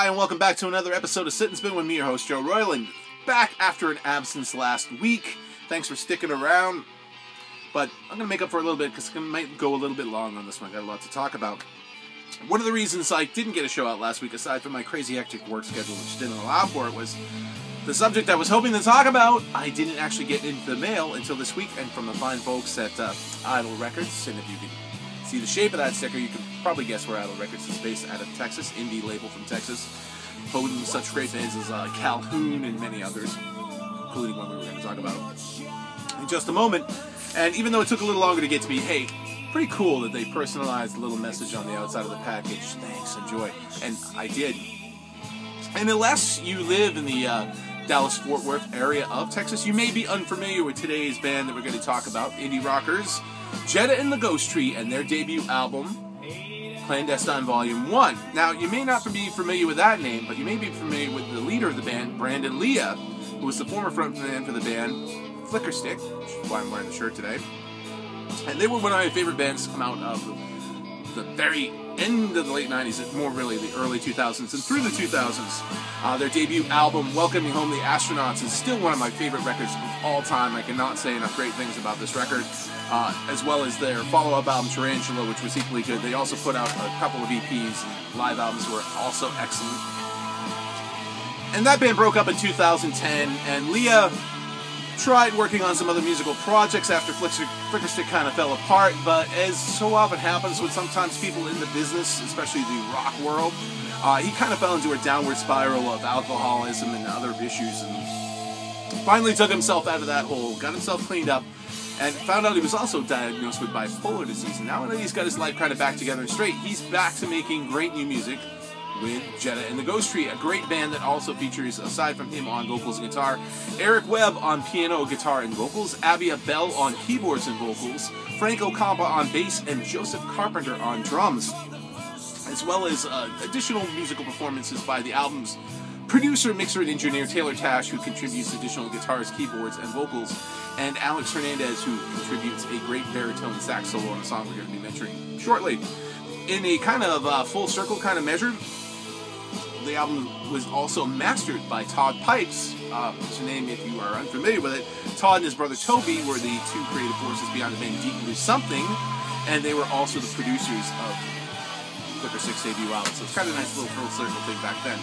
Hi, and welcome back to another episode of Sit and Spin with me, your host, Joe Royland. Back after an absence last week. Thanks for sticking around. But I'm going to make up for a little bit because it might go a little bit long on this one. I got a lot to talk about. One of the reasons I didn't get a show out last week, aside from my crazy hectic work schedule, which didn't allow for it, was the subject I was hoping to talk about, I didn't actually get into the mail until this week, and from the fine folks at Idol Records. And if you can see the shape of that sticker, you can probably guess where Idol Records is based out of Texas, indie label from Texas, holding such great bands as Calhoun and many others, including one we were going to talk about in just a moment. And even though it took a little longer to get to me, hey, pretty cool that they personalized a little message on the outside of the package. Thanks, enjoy. And I did. And unless you live in the Dallas-Fort Worth area of Texas, you may be unfamiliar with today's band that we're going to talk about, indie rockers, Jetta and the Ghost Tree, and their debut album, Clandestine Volume 1. Now, you may not be familiar with that name, but you may be familiar with the leader of the band, Brandin Lee, who was the former frontman for the band Flickerstick, which is why I'm wearing the shirt today. And they were one of my favorite bands to come out of the very end of the late 90s, more really the early 2000s and through the 2000s. Their debut album, Welcoming Home the Astronauts, is still one of my favorite records of all time. I cannot say enough great things about this record, as well as their follow-up album, Tarantula, which was equally good. They also put out a couple of EPs and live albums were also excellent. And that band broke up in 2010, and Leah tried working on some other musical projects after Flickerstick kind of fell apart, but as so often happens with sometimes people in the business, especially the rock world, he kind of fell into a downward spiral of alcoholism and other issues, and finally took himself out of that hole, got himself cleaned up, and found out he was also diagnosed with bipolar disease. And now that he's got his life kind of back together and straight, he's back to making great new music with Jetta and the Ghost Tree, a great band that also features, aside from him on vocals and guitar, Eric Webb on piano, guitar, and vocals, Abby Bell on keyboards and vocals, Franco Campa on bass, and Joseph Carpenter on drums, as well as additional musical performances by the album's producer, mixer, and engineer Taylor Tash, who contributes additional guitars, keyboards, and vocals, and Alex Hernandez, who contributes a great baritone sax solo on a song we're going to be mentioning shortly. In a kind of full circle kind of measure, the album was also mastered by Todd Pipes, which is a name if you are unfamiliar with it. Todd and his brother Toby were the two creative forces behind the band Deep Blue Something, and they were also the producers of Flickerstick's debut album, so it's kind of a nice little full circle thing back then.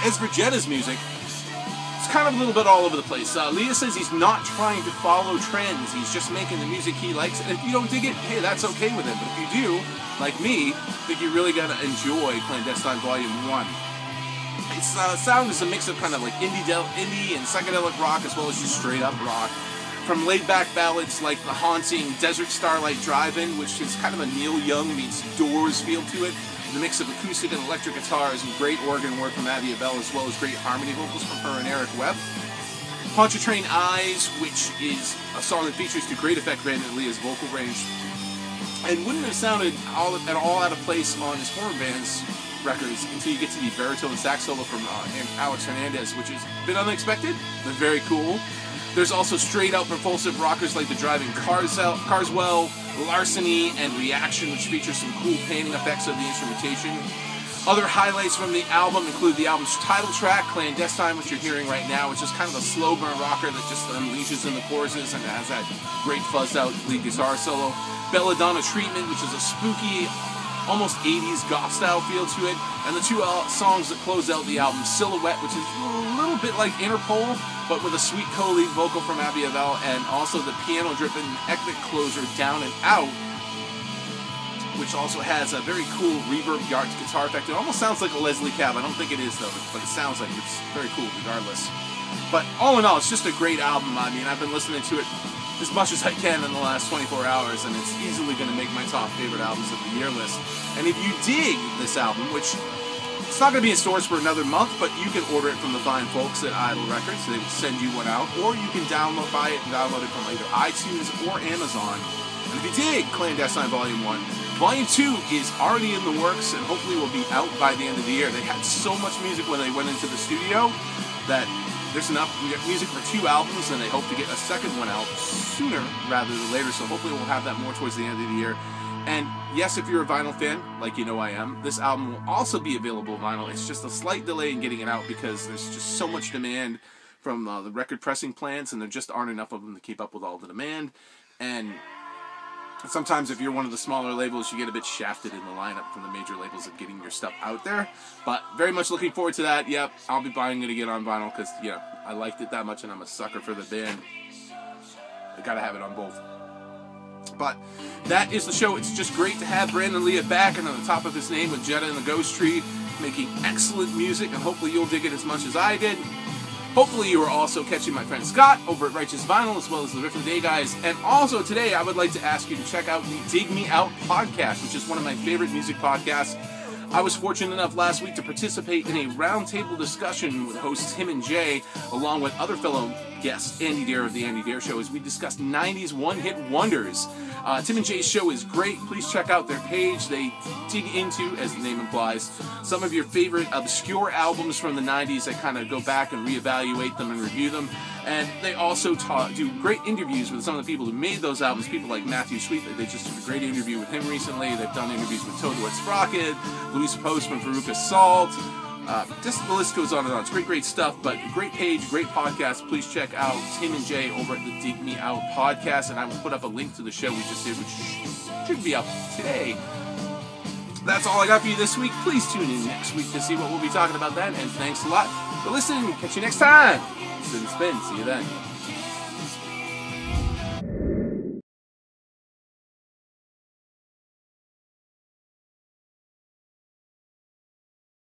As for Jetta's music, it's kind of a little bit all over the place. Leah says he's not trying to follow trends, he's just making the music he likes, and if you don't dig it, hey, that's okay with him, but if you do, like me, I think you really gotta enjoy Clandestine Volume 1. Its sound is a mix of kind of like indie and psychedelic rock, as well as just straight up rock. From laid-back ballads like the haunting Desert Starlight Drive-In, which is kind of a Neil Young meets Doors feel to it, the mix of acoustic and electric guitars and great organ work from Abby Bell, as well as great harmony vocals from her and Eric Webb. Pontchartrain Eyes, which is a song that features to great effect Brandin Lee's vocal range, and wouldn't have sounded at all out of place on his former band's records until you get to the baritone sax solo from Alex Hernandez, which has been unexpected, but very cool. There's also straight-out propulsive rockers like the driving Carswell, Larceny, and Reaction, which features some cool panning effects of the instrumentation. Other highlights from the album include the album's title track, Clandestine, which you're hearing right now, which is kind of a slow burn rocker that just unleashes in the choruses and has that great fuzzed-out lead guitar solo. Belladonna Treatment, which is a spooky, almost 80s goth-style feel to it, and the two songs that close out the album, Silhouette, which is a little bit like Interpol, but with a sweet co-lead vocal from Abby Bell, and also the piano-driven epic closer, Down and Out, which also has a very cool reverb guitar effect. It almost sounds like a Leslie Cab. I don't think it is, though, but it sounds like it's very cool regardless. But all in all, it's just a great album. I mean, I've been listening to it as much as I can in the last 24 hours, and it's easily going to make my top favorite albums of the year list. And if you dig this album, which it's not going to be in stores for another month, but you can order it from the fine folks at Idol Records. They will send you one out, or you can buy it and download it from either iTunes or Amazon. And if you dig Clandestine Volume 1, Volume 2 is already in the works and hopefully will be out by the end of the year. They had so much music when they went into the studio that there's enough music for 2 albums, and they hope to get a second one out sooner rather than later, so hopefully we'll have that more towards the end of the year. And yes, if you're a vinyl fan, like you know I am, this album will also be available vinyl. It's just a slight delay in getting it out because there's just so much demand from the record pressing plants, and there just aren't enough of them to keep up with all the demand. And sometimes if you're one of the smaller labels, you get a bit shafted in the lineup from the major labels of getting your stuff out there. But very much looking forward to that. Yep, I'll be buying it again on vinyl because, yeah, I liked it that much and I'm a sucker for the band. I gotta have it on both. But that is the show. It's just great to have Brandin Lee back and on the top of his name with Jetta and the Ghost Tree, making excellent music, and hopefully you'll dig it as much as I did. Hopefully you are also catching my friend Scott over at Righteous Vinyl, as well as the Riff of the Day guys. And also today I would like to ask you to check out the Dig Me Out podcast, which is one of my favorite music podcasts. I was fortunate enough last week to participate in a roundtable discussion with hosts Tim and Jay, along with other fellow guest Andy Dare of the Andy Dare Show, as we discussed 90s one-hit wonders. Tim and Jay's show is great. Please check out their page. They dig into, as the name implies, some of your favorite obscure albums from the 90s. They kind of go back and reevaluate them and review them. And they also do great interviews with some of the people who made those albums, people like Matthew Sweet. They just did a great interview with him recently. They've done interviews with Toad Wet Sprocket, Louis Postman, Veruca Salt. Just the list goes on and on. It's great stuff, but great page, great podcast. Please check out Tim and Jay over at the Dig Me Out podcast, and I will put up a link to the show we just did, which should be up today. That's all I got for you this week. Please tune in next week to see what we'll be talking about then, and thanks a lot for listening. Catch you next time. Sit and spin. See you then.